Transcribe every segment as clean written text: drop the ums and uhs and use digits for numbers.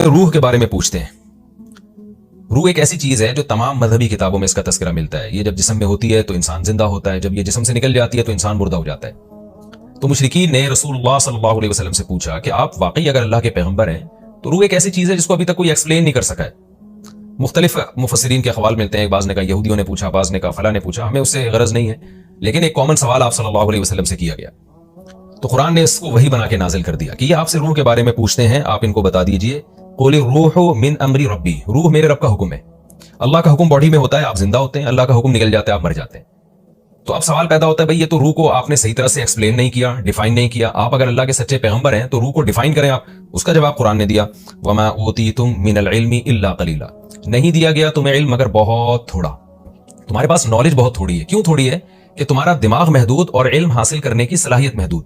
روح کے بارے میں پوچھتے ہیں. روح ایک ایسی چیز ہے جو تمام مذہبی کتابوں میں اس کا تذکرہ ملتا ہے. یہ جب جسم میں ہوتی ہے تو انسان زندہ ہوتا ہے, جب یہ جسم سے نکل جاتی ہے تو انسان مردہ ہو جاتا ہے. تو مشرکین نے رسول اللہ صلی اللہ علیہ وسلم سے پوچھا کہ آپ واقعی اگر اللہ کے پیغمبر ہیں تو روح ایک ایسی چیز ہے جس کو ابھی تک کوئی ایکسپلین نہیں کر سکا ہے. مختلف مفسرین کے اقوال ملتے ہیں, بعض نے کہا یہودیوں نے پوچھا, بعض نے کہا فلاں نے پوچھا, ہمیں اس سے غرض نہیں ہے, لیکن ایک کامن سوال آپ صلی اللہ علیہ وسلم سے کیا گیا. تو قرآن نے اس کو وہی بنا کے نازل کر دیا کہ یہ آپ سے روح کے بارے میں پوچھتے ہیں, آپ ان کو بتا دیجئے قل الروح من امر ربی, روح میرے رب کا حکم ہے. اللہ کا حکم باڈی میں ہوتا ہے, آپ زندہ ہوتے ہیں, اللہ کا حکم نکل جاتا ہے, آپ مر جاتے ہیں. تو اب سوال پیدا ہوتا ہے بھئی یہ تو روح کو آپ نے صحیح طرح سے ایکسپلین نہیں کیا, ڈیفائن نہیں کیا. آپ اگر اللہ کے سچے پیغمبر ہیں تو روح کو ڈیفائن کریں آپ. اس کا جواب قرآن نے دیا وما اوتیتم من العلم الا قلیلا, نہیں دیا گیا تمہیں علم مگر بہت تھوڑا. تمہارے پاس نالج بہت تھوڑی ہے. کیوں تھوڑی ہے؟ کہ تمہارا دماغ محدود اور علم حاصل کرنے کی صلاحیت محدود.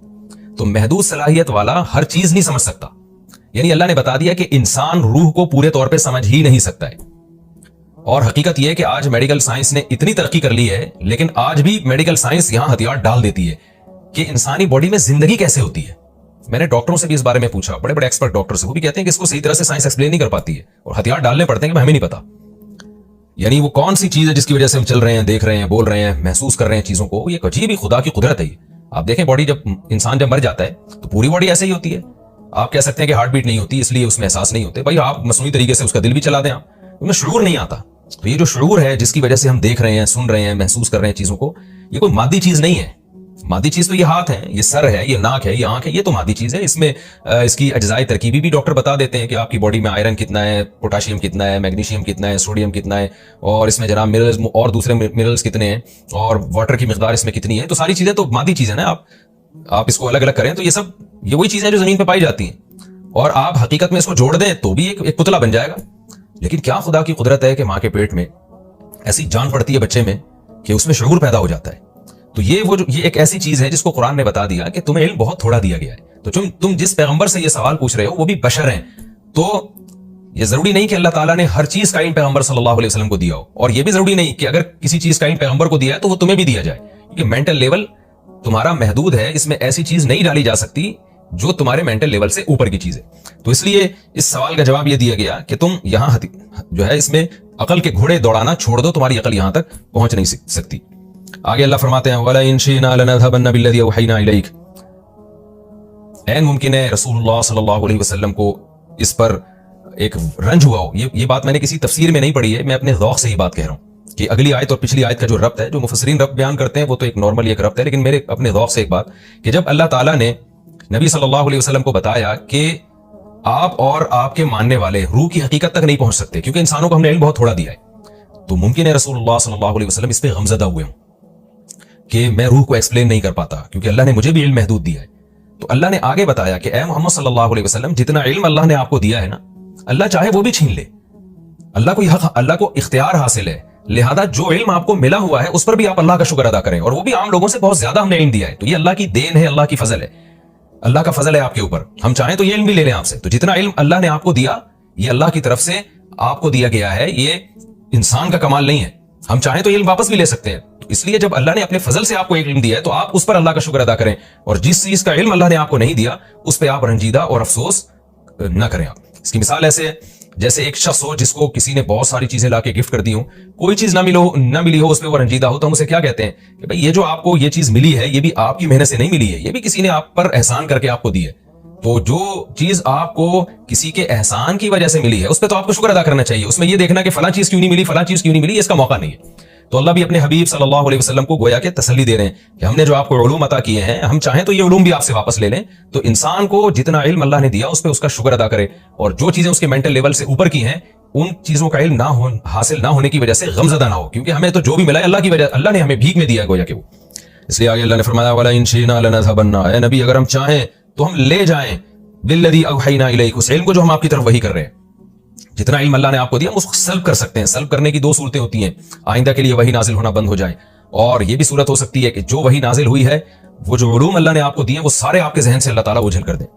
تو محدود صلاحیت والا ہر چیز نہیں سمجھ سکتا. یعنی اللہ نے بتا دیا کہ انسان روح کو پورے طور پہ سمجھ ہی نہیں سکتا ہے. اور حقیقت یہ ہے کہ آج میڈیکل سائنس نے اتنی ترقی کر لی ہے, لیکن آج بھی میڈیکل سائنس یہاں ہتھیار ڈال دیتی ہے کہ انسانی باڈی میں زندگی کیسے ہوتی ہے. میں نے ڈاکٹروں سے بھی اس بارے میں پوچھا, بڑے بڑے ایکسپرٹ ڈاکٹر سے, وہ بھی کہتے ہیں کہ اس کو صحیح طرح سے سائنس ایکسپلین نہیں کر پاتی ہے اور ہتھیار ڈالنے پڑتے ہیں کہ ہمیں نہیں پتا. یعنی وہ کون سی چیز ہے جس کی وجہ سے ہم چل رہے ہیں, دیکھ رہے ہیں, بول رہے ہیں, محسوس کر رہے ہیں چیزوں کو. یہ عجیب ہی خدا کی قدرت ہے. آپ دیکھیں باڈی جب انسان جب مر جاتا ہے تو پوری باڈی ایسے ہی ہوتی ہے. آپ کہہ سکتے ہیں کہ ہارٹ بیٹ نہیں ہوتی اس لیے اس میں احساس نہیں ہوتے. بھائی آپ مصنوعی طریقے سے اس کا دل بھی چلا دیں, آپ ان میں شعور نہیں آتا. تو یہ جو شعور ہے جس کی وجہ سے ہم دیکھ رہے ہیں, سن رہے ہیں, محسوس کر رہے ہیں چیزوں کو, یہ کوئی مادی چیز نہیں ہے. مادی چیز تو یہ ہاتھ ہے, یہ سر ہے, یہ ناک ہے, یہ آنکھ ہے, یہ تو مادی چیز ہے. اس میں اس کی اجزائی ترکیبی بھی ڈاکٹر بتا دیتے ہیں کہ آپ کی باڈی میں آئرن کتنا ہے, پوٹاشیم کتنا ہے, میگنیشیم کتنا ہے, سوڈیم کتنا ہے, اور اس میں جناب منرلز اور دوسرے منرلز کتنے ہیں, اور واٹر کی مقدار اس میں کتنی ہے. تو ساری چیزیں تو مادی چیزیں نا. آپ اس کو الگ الگ کریں تو یہ وہی چیزیں جو زمین پہ پائی جاتی ہیں, اور آپ حقیقت میں اس کو جوڑ دیں تو بھی ایک پتلا بن جائے گا. لیکن کیا خدا کی قدرت ہے کہ ماں کے پیٹ میں ایسی جان پڑتی ہے بچے میں کہ اس میں شعور پیدا ہو جاتا ہے. تو یہ ایک ایسی چیز ہے جس کو قرآن نے بتا دیا کہ تمہیں علم بہت تھوڑا دیا گیا ہے. تو تم جس پیغمبر سے یہ سوال پوچھ رہے ہو وہ بھی بشر ہیں. تو یہ ضروری نہیں کہ اللہ تعالیٰ نے ہر چیز کا علم پیغمبر صلی اللہ علیہ وسلم کو دیا ہو, اور یہ بھی ضروری نہیں کہ اگر کسی چیز کا علم پیغمبر کو دیا ہے تو وہ تمہیں بھی دیا جائے. کیونکہ مینٹل لیول تمہارا محدود ہے, اس میں ایسی چیز نہیں ڈالی جا سکتی جو تمہارے مینٹل لیول سے اوپر کی چیز ہے. تو اس لیے اس سوال کا جواب یہ دیا گیا کہ تم یہاں جو ہے اس میں عقل کے گھوڑے دوڑانا چھوڑ دو, تمہاری عقل یہاں تک پہنچ نہیں سکتی. آگے اللہ فرماتے ہیں وَلَئِن شِئْنَا لَنَذْهَبَنَّ بِالَّذِي أَوْحَيْنَا إِلَيْكَ. ممکن ہے رسول اللہ صلی اللہ علیہ وسلم کو اس پر ایک رنج ہوا ہو. یہ بات میں نے کسی تفسیر میں نہیں پڑھی ہے, میں اپنے ذوق سے ہی بات کہہ رہا ہوں کہ اگلی آیت اور پچھلی آیت کا جو ربط ہے, جو مفسرین ربط بیان کرتے ہیں وہ تو ایک نارمل ایک ربط ہے, لیکن میرے اپنے ذوق سے ایک بات کہ جب اللہ تعالیٰ نے نبی صلی اللہ علیہ وسلم کو بتایا کہ آپ اور آپ کے ماننے والے روح کی حقیقت تک نہیں پہنچ سکتے کیونکہ انسانوں کو ہم نے علم بہت تھوڑا دیا ہے, تو ممکن ہے رسول اللہ صلی اللہ علیہ وسلم اس پہ غمزدہ ہوئے ہوں کہ میں روح کو ایکسپلین نہیں کر پاتا کیونکہ اللہ نے مجھے بھی علم محدود دیا ہے. تو اللہ نے آگے بتایا کہ اے محمد صلی اللہ علیہ وسلم, جتنا علم اللہ نے آپ کو دیا ہے نا, اللہ چاہے وہ بھی چھین لے. اللہ کو حق, اللہ کو اختیار حاصل ہے, لہذا جو علم آپ کو ملا ہوا ہے اس پر بھی آپ اللہ کا شکر ادا کریں, اور وہ بھی عام لوگوں سے بہت زیادہ ہم نے علم دیا ہے. تو یہ اللہ کی دین ہے, اللہ کی فضل ہے, اللہ کا فضل ہے آپ کے اوپر. ہم چاہیں تو یہ علم بھی لے لیں آپ سے. تو جتنا علم اللہ نے آپ کو دیا یہ اللہ کی طرف سے آپ کو دیا گیا ہے, یہ انسان کا کمال نہیں ہے. ہم چاہیں تو یہ علم واپس بھی لے سکتے ہیں. تو اس لیے جب اللہ نے اپنے فضل سے آپ کو ایک علم دیا ہے تو آپ اس پر اللہ کا شکر ادا کریں, اور جس چیز کا علم اللہ نے آپ کو نہیں دیا اس پہ آپ رنجیدہ اور افسوس نہ کریں. آپ اس کی مثال ایسے ہے جیسے ایک شخص ہو جس کو کسی نے بہت ساری چیزیں لا کے گفٹ کر دی ہوں, کوئی چیز نہ ملی ہو اس پہ وہ رنجیدہ ہو, تو ہم اسے کیا کہتے ہیں کہ بھئی یہ جو آپ کو یہ چیز ملی ہے یہ بھی آپ کی محنت سے نہیں ملی ہے, یہ بھی کسی نے آپ پر احسان کر کے آپ کو دی ہے. تو جو چیز آپ کو کسی کے احسان کی وجہ سے ملی ہے اس پہ تو آپ کو شکر ادا کرنا چاہیے. اس میں یہ دیکھنا کہ فلاں چیز کیوں نہیں ملی, فلاں چیز کیوں نہیں ملی, اس کا موقع نہیں ہے. تو اللہ بھی اپنے حبیب صلی اللہ علیہ وسلم کو گویا کہ تسلی دے رہے ہیں کہ ہم نے جو آپ کو علوم عطا کیے ہیں, ہم چاہیں تو یہ علوم بھی آپ سے واپس لے لیں. تو انسان کو جتنا علم اللہ نے دیا اس پہ اس کا شکر ادا کرے, اور جو چیزیں اس کے مینٹل لیول سے اوپر کی ہیں ان چیزوں کا علم حاصل نہ ہونے کی وجہ سے غمزدہ نہ ہو, کیونکہ ہمیں تو جو بھی ملا ہے اللہ کی وجہ, اللہ نے ہمیں بھیک میں دیا گویا کہ وہ. اس لیے آگے اللہ نے فرمایا وَلَئِن شِئْنَا لَنَذْهَبَنَّ, اے نبی اگر ہم چاہیں تو ہم لے جائیں بِالَّذِي أَوْحَيْنَا إِلَيْكَ, اس علم کو جو ہم آپ کی طرف وحی کر رہے ہیں. جتنا علم اللہ نے آپ کو دیا ہم اس کو سلب کر سکتے ہیں. سلب کرنے کی دو صورتیں ہوتی ہیں, آئندہ کے لیے وحی نازل ہونا بند ہو جائے, اور یہ بھی صورت ہو سکتی ہے کہ جو وحی نازل ہوئی ہے وہ جو علوم اللہ نے آپ کو دیے وہ سارے آپ کے ذہن سے اللہ تعالیٰ اوجھل کر دیں.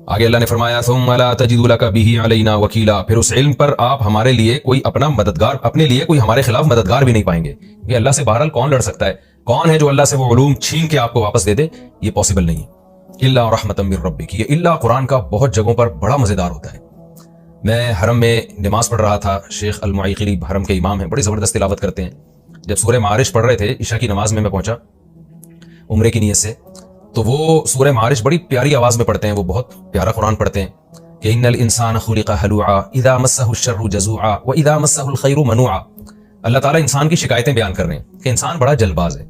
آگے اللہ نے فرمایا ثم لا تجد لك به علينا وكيلا, پھر اس علم پر آپ ہمارے لیے کوئی اپنا مددگار, اپنے لیے کوئی ہمارے خلاف مددگار بھی نہیں پائیں گے. یہ اللہ سے بہرحال کون لڑ سکتا ہے, کون ہے جو اللہ سے وہ علوم چھین کے آپ کو واپس دے دے, یہ پاسبل نہیں ہے. الا رحمتا من ربک, یہ الا قرآن کا بہت جگہوں پر بڑا مزیدار ہوتا ہے. میں حرم میں نماز پڑھ رہا تھا. شیخ المعیقری حرم کے امام ہیں, بڑی زبردست تلاوت کرتے ہیں. جب سورہ معارج پڑھ رہے تھے عشاء کی نماز میں پہنچا عمرے کی نیت سے, تو وہ سورہ معارج بڑی پیاری آواز میں پڑھتے ہیں, وہ بہت پیارا قرآن پڑھتے ہیں کہ ان الانسان خلق ہلوعا اذا مسہ الشر جزوعا واذا مسہ الخیر منوعا. اللہ تعالیٰ انسان کی شکایتیں بیان کر رہے ہیں کہ انسان بڑا جلد باز ہے.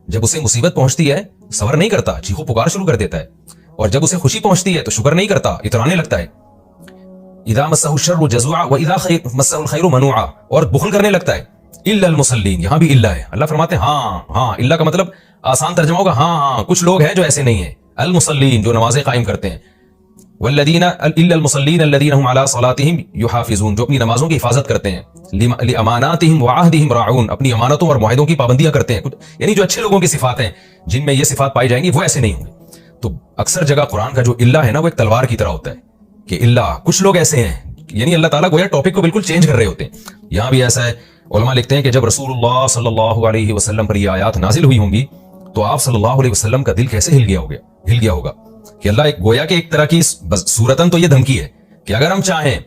جب اسے مصیبت پہنچتی ہے صبر نہیں کرتا, چیخو پکار شروع کر دیتا ہے, اور جب اسے خوشی پہنچتی ہے تو شکر نہیں کرتا, اترانے لگتا ہے. اذا مسہ الشر جزوعا واذا مسہ الخیر منوعا, اور بخل کرنے لگتا ہے. الا المصلین, یہاں بھی الا ہے. اللہ فرماتے ہیں ہاں الا کا مطلب آسان ترجمہ ہوگا ہاں کچھ لوگ ہیں جو ایسے نہیں ہیں. المصلین, جو نمازیں قائم کرتے ہیں. والذین الا المصلین الذین هم علی صلاتهم یحافظون, جو اپنی نمازوں کی حفاظت کرتے ہیں. لاماناتهم وعهدهم راعون, اپنی امانتوں اور معاہدوں کی پابندیاں کرتے ہیں. یعنی جو اچھے لوگوں کی صفات ہیں جن میں یہ صفات پائی جائیں گی وہ ایسے نہیں ہوں گے. تو اکثر جگہ قرآن کا جو الا ہے نا وہ ایک تلوار کی طرح ہوتا ہے کہ الا کچھ لوگ ایسے ہیں, یعنی اللہ تعالیٰ گویا ٹاپک کو بالکل چینج کر رہے ہوتے ہیں. یہاں بھی ایسا ہے. علماء لکھتے ہیں کہ جب رسول اللہ صلی اللہ علیہ وسلم پر یہ آیات نازل ہوئی ہوں گی تو آپ صلی اللہ علیہ وسلم کا دل کیسے ہل گیا ہوگا کہ اللہ ایک گویا کہ ایک طرح کی صورتاً تو یہ دھمکی ہے کہ اگر ہم چاہیں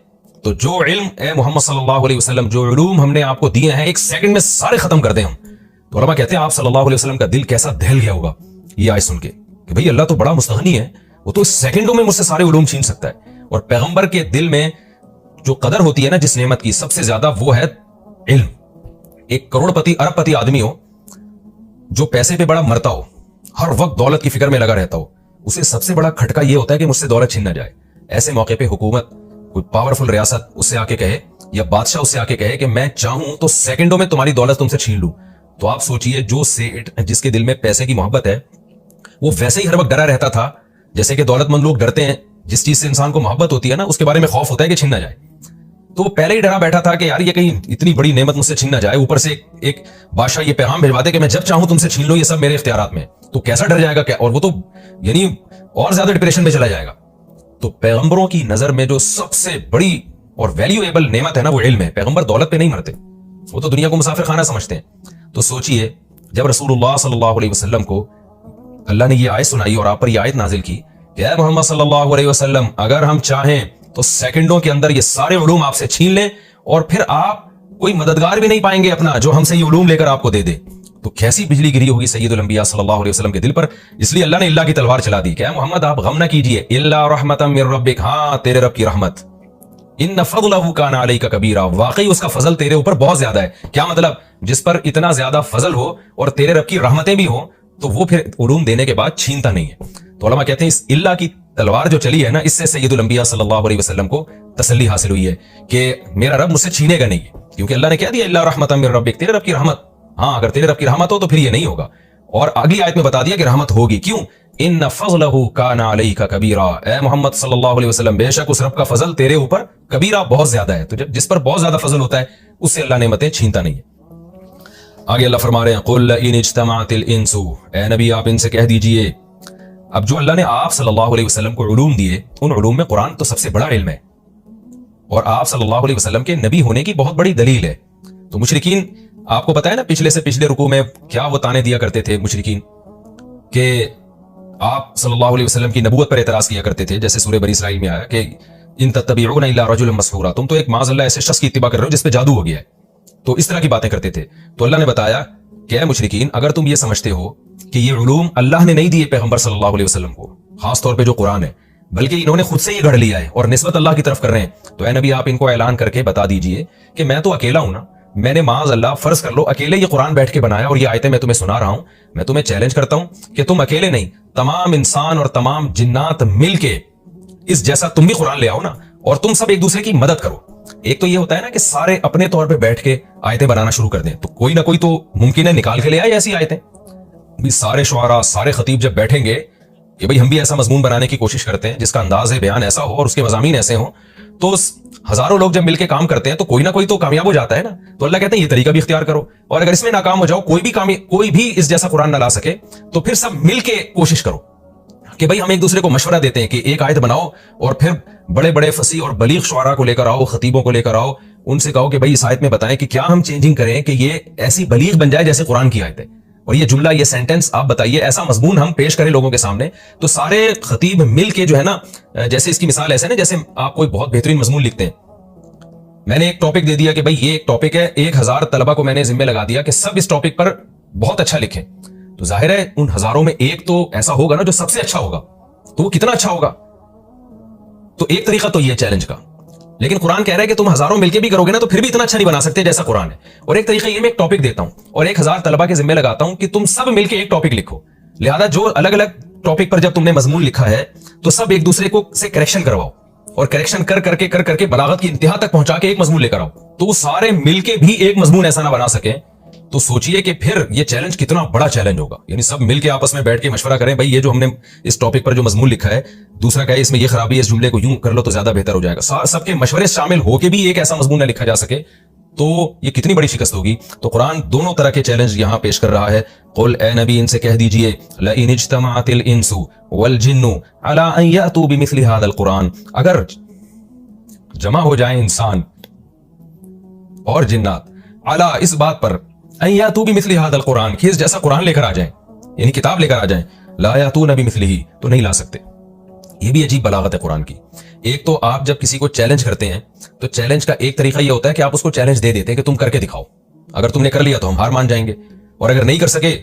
تو جو علم اے محمد صلی اللہ علیہ وسلم, جو علوم ہم نے آپ کو دیے ہیں ایک سیکنڈ میں سارے ختم کر دیں ہم. تو علماء کہتے ہیں آپ صلی اللہ علیہ وسلم کا دل کیسا دہل گیا ہوگا یہ آیت سن کے کہ بھئی اللہ تو بڑا مستغنی ہے, وہ تو سیکنڈوں میں مجھ سے سارے علوم چھین سکتا ہے. اور پیغمبر کے دل میں جو قدر ہوتی ہے نا جس نعمت کی, سب سے زیادہ وہ ہے علم. ایک کروڑ پتی ارب پتی آدمی ہو جو پیسے پہ بڑا مرتا ہو, ہر وقت دولت کی فکر میں لگا رہتا ہو, اسے سب سے بڑا کھٹکا یہ ہوتا ہے کہ مجھ سے دولت چھین نہ جائے. ایسے موقع پہ حکومت, کوئی پاورفل ریاست اس سے آ کے کہے یا بادشاہ اس سے آ کے کہے کہ میں چاہوں تو سیکنڈوں میں تمہاری دولت تم سے چھین لوں, تو آپ سوچئے جو سیٹ جس کے دل میں پیسے کی محبت ہے وہ ویسے ہی ہر وقت ڈرا رہتا تھا جیسے کہ دولت مند لوگ ڈرتے ہیں. جس چیز سے انسان کو محبت ہوتی ہے نا اس کے بارے میں خوف ہوتا ہے کہ چھین نہ جائے. تو وہ پہلے ہی ڈرا بیٹھا تھا کہ یار یہ کہیں اتنی بڑی نعمت مجھ سے چھین نہ جائے, اوپر سے ایک بادشاہ یہ پیغام بھیجوا دے کہ میں جب چاہوں تم سے چھین لوں, یہ سب میرے اختیارات میں. تو کیسا ڈر جائے گا کیا, اور وہ تو یعنی اور زیادہ ڈپریشن میں چلا جائے گا. تو پیغمبروں کی نظر میں جو سب سے بڑی اور ویلیویبل نعمت ہے نا وہ علم ہے. پیغمبر دولت پہ نہیں مرتے, وہ تو دنیا کو مسافر خانہ سمجھتے ہیں. تو سوچئے جب رسول اللہ صلی اللہ علیہ وسلم کو اللہ نے یہ آیت سنائی اور آپ پر یہ آیت نازل کی کہ اے محمد صلی اللہ علیہ وسلم اگر ہم چاہیں تو سیکنڈوں کے اندر یہ سارے علوم آپ سے چھین لیں, اور پھر آپ کوئی مددگار بھی نہیں پائیں گے اپنا جو ہم سے یہ علوم لے کر آپ کو دے دے, تو کیسی بجلی گری ہوگی سید الانبیاء صلی اللہ علیہ وسلم کے دل پر. اس لیے اللہ نے اللہ کی تلوار چلا دی کہ اے محمد آپ غم نہ کیجئے, الا رحمتا من ربک, ہاں تیرے رب کی رحمت, ان فضلہ کان علیک کبیرا, واقعی اس کا فضل تیرے اوپر بہت زیادہ ہے. کیا مطلب, جس پر اتنا زیادہ فضل ہو اور تیرے رب کی رحمتیں بھی ہوں تو وہ پھر علوم دینے کے بعد چھینتا نہیں ہے. تو علماء کہتے ہیں اس اللہ کی تلوار جو چلی ہے نا اس سے سید الانبیاء صلی اللہ علیہ وسلم کو تسلی حاصل ہوئی ہے کہ میرا رب مجھ سے چھینے گا نہیں, کیونکہ اللہ نے کہہ دیا الا رحمتا من ربک, تیرے رب کی رحمت. ہاں اگر تیرے رب کی رحمت ہو تو پھر یہ نہیں ہوگا. اور اگلی آیت میں بتا دیا کہ رحمت ہوگی, کیوں, ان فضلہ کان علیک کبیرا, اے محمد صلی اللہ علیہ وسلم بے شک اس رب کا فضل تیرے اوپر کبیرا بہت زیادہ ہے. تو جس پر بہت زیادہ فضل ہوتا ہے اس سے اللہ نعمتیں چھینتا نہیں ہے. آگے اللہ فرما رہے ہیں قل ان اجتمعت الانس, اے نبی آپ ان سے کہہ دیجئے. اب جو اللہ نے آپ صلی اللہ علیہ وسلم کو علوم دیے ان علوم میں قرآن تو سب سے بڑا علم ہے, اور آپ صلی اللہ علیہ وسلم کے نبی ہونے کی بہت بڑی دلیل ہے. تو مشرکین آپ کو پتا ہے نا پچھلے سے پچھلے رکوع میں کیا وہ تانے دیا کرتے تھے مشرکین کہ آپ صلی اللہ علیہ وسلم کی نبوت پر اعتراض کیا کرتے تھے. جیسے سورہ بنی اسرائیل میں آیا کہ ان تتبعون الا رجلا مسحورا, تم تو ایک معاذ اللہ ایسے شخص کی اتباع کر رہے ہو جس پہ جادو ہو گیا ہے. تو اس طرح کی باتیں کرتے تھے. تو اللہ نے بتایا کہ اے مشرکین اگر تم یہ سمجھتے ہو کہ یہ علوم اللہ نے نہیں دیے پیغمبر صلی اللہ علیہ وسلم کو, خاص طور پہ جو قرآن ہے, بلکہ انہوں نے خود سے یہ گھڑ لیا ہے اور نسبت اللہ کی طرف کر رہے ہیں, تو اے نبی آپ ان کو اعلان کر کے بتا دیجئے کہ میں تو اکیلا ہوں نا, میں نے معاذ اللہ فرض کر لو اکیلے یہ قرآن بیٹھ کے بنایا اور یہ آیتیں میں تمہیں سنا رہا ہوں. میں تمہیں چیلنج کرتا ہوں کہ تم اکیلے نہیں, تمام انسان اور تمام جنات مل کے اس جیسا تم بھی قرآن لے آؤ نا, اور تم سب ایک دوسرے کی مدد کرو. ایک تو یہ ہوتا ہے نا کہ سارے اپنے طور پہ بیٹھ کے آیتیں بنانا شروع کر دیں, تو کوئی نہ کوئی تو ممکن ہے نکال کے لے آئے ایسی آیتیں. بھی سارے شعراء سارے خطیب جب بیٹھیں گے کہ بھئی ہم بھی ایسا مضمون بنانے کی کوشش کرتے ہیں جس کا انداز بیان ایسا ہو اور اس کے مضامین ایسے ہوں, تو ہزاروں لوگ جب مل کے کام کرتے ہیں تو کوئی نہ کوئی تو کامیاب ہو جاتا ہے نا. تو اللہ کہتے ہیں یہ طریقہ بھی اختیار کرو, اور اگر اس میں ناکام ہو جاؤ, کوئی بھی اس جیسا قرآن نہ لا سکے, تو پھر سب مل کے کوشش کرو کہ بھئی ہم ایک دوسرے کو مشورہ دیتے ہیں کہ ایک آیت بناؤ اور پھر بڑے بڑے فصیح اور بلیغ شعراء کو لے کر آؤ, خطیبوں کو لے کر آؤ, ان سے کہو کہ بھئی اس آیت میں بتائیں کہ کیا ہم چینجنگ کریں کہ یہ ایسی بلیغ بن جائے جیسے قرآن کی آیت ہے, اور یہ جملہ یہ سینٹنس آپ بتائیے, ایسا مضمون ہم پیش کریں لوگوں کے سامنے. تو سارے خطیب مل کے جو ہے نا, جیسے اس کی مثال ایسے نا جیسے آپ کوئی بہت بہترین مضمون لکھتے ہیں میں نے ایک ٹاپک دے دیا کہ بھائی یہ ایک ٹاپک ہے, 1000 طلبہ کو میں نے ذمہ لگا دیا کہ سب اس ٹاپک پر بہت اچھا لکھیں, تو ظاہر ہے ان ہزاروں میں ایک تو ایسا ہوگا نا جو سب سے اچھا ہوگا, تو وہ کتنا اچھا ہوگا. تو ایک طریقہ تو یہ چیلنج کا, لیکن قرآن کہہ رہا ہے کہ تم ہزاروں مل کے بھی کرو گے نا تو پھر بھی اتنا اچھا نہیں بنا سکتے جیسا قرآن ہے. اور ایک طریقہ یہ, میں ایک ٹاپک دیتا ہوں اور 1000 طلبہ کے ذمہ لگاتا ہوں کہ تم سب مل کے ایک ٹاپک لکھو, لہذا جو الگ الگ ٹاپک پر جب تم نے مضمون لکھا ہے تو سب ایک دوسرے کو سے کریکشن کرواؤ, اور کریکشن کر کر کے بلاغت کی انتہا تک پہنچا کے ایک مضمون لے کر آؤ, تو وہ سارے مل کے بھی ایک مضمون ایسا نہ بنا سکیں. تو سوچئے کہ پھر یہ چیلنج کتنا بڑا چیلنج ہوگا. یعنی سب مل کے آپس میں بیٹھ کے مشورہ کریں, بھائی یہ جو ہم نے اس ٹاپک پر جو مضمون لکھا ہے, دوسرا کہے اس میں یہ خرابی ہے, اس جملے کو یوں کر لو تو زیادہ بہتر ہو جائے گا. سب کے مشورے شامل ہو کے بھی ایک ایسا مضمون نہ لکھا جا سکے تو یہ کتنی بڑی شکست ہوگی. تو قرآن دونوں طرح کے چیلنج یہاں پیش کر رہا ہے. قل اے نبی ان سے کہہ دیجئے لئن اجتمعت الانس والجن على ان یاتوا بمثل هذا القرآن, اگر جمع ہو جائیں انسان اور جنات علی اس بات پر ان یاتوا بمثل هذا القرآن کہ اس جیسا قرآن لے کر آ جائیں, یعنی کتاب لے کر آ جائیں, لا یاتون بمثلہ تو نہیں لا سکتے. یہ بھی عجیب بلاغت ہے قرآن کی. ایک تو آپ جب کسی کو چیلنج کرتے ہیں تو چیلنج کا ایک طریقہ یہ ہوتا ہے کہ آپ اس کو چیلنج دے دیتے ہیں کہ تم کر کے دکھاؤ, اگر تم نے کر لیا تو ہم ہار مان جائیں گے, اور اگر نہیں کر سکے